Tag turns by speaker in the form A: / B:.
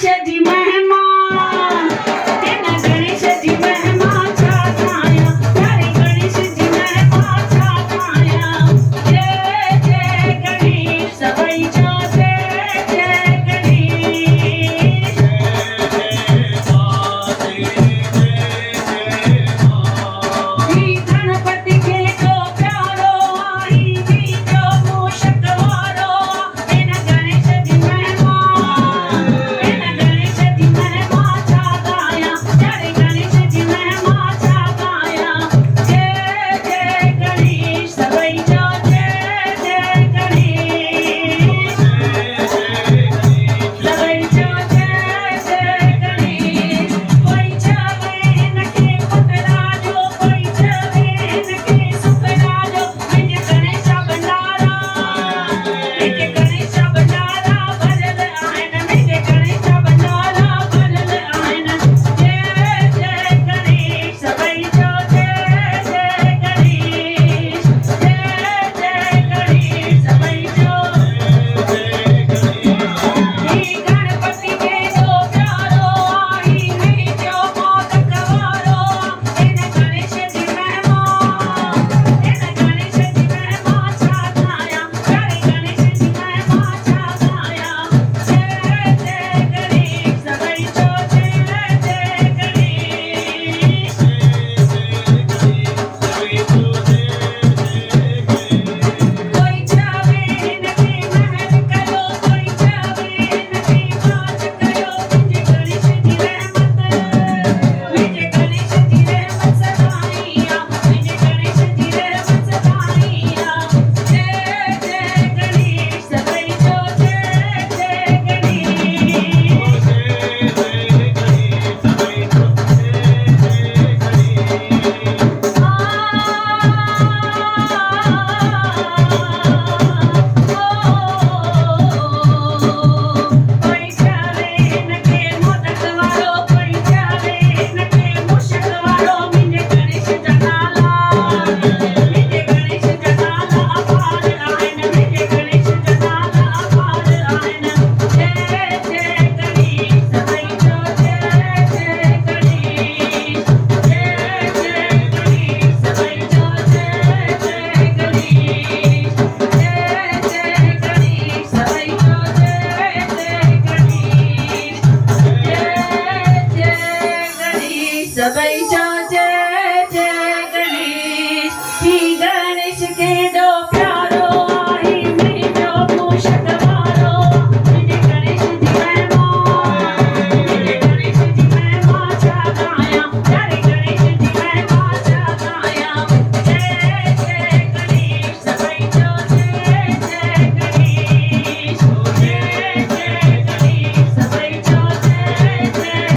A: गणेशाची महिमा तेना गणेशाची महिमा छाया त्यारे गणेशाची महिमा छाया जय जय गणेश सवयीच्या जय जय गणेश ही गणपति के जो प्यारो आई भी जो मूषक वारो तेना गणेशाची महिमा तेना गणेशाची महिमा छाया त्यारे गणेशाची महिमा छाया जय जय गणेश सवयीच्या जय जय गणेश सवयीच्या जय जय गणेश पैच्या वेन के पतराजो पैच्या वेन के सुखराजो म्हणजे गणेशा भंडारा म्हणजे गणेशा भंडारा भरल आहे ना म्हणजे गणेशा भंडारा भरल आहे ना जय जय गणेश सवयीच्या जय जय गणेश जय जय गणेश सवयीच्या ही गणपति के जो प्यारो आई है जो मोदक वारो तेना गणेशाची महिमा तेना गणेशाची महिमा छाया त्यारे गणेशाची महिमा छाया जय जय गणेश सवयीच्या जय जय गणेश पैच्या वेन के महल करो पैच्या वेन के काज करो म्हणजे गणेशाची रहमत म्हणजे गणेशाची रहमत सदाईया म्हणजे गणेशाची रहमत सदाईया जय जय गणेश सवयीच्या जय जय पैच्या वेन के मोदक वारो पैच्या वेन के मूषक वारो म्हणजे गणेशाचा नाला म्हणजे गणेशाचा नाला अपार आहे ना म्हणजे गणेशाचा नाला अपार आहे ना जय जय गणेश सवयीच्या जय जय गणेश जय जय गणेश सवयीच्या जय जय गणेश जय जय गणेश सवयीच्या जय जय गणेश जय जय गणेश सवयीच्या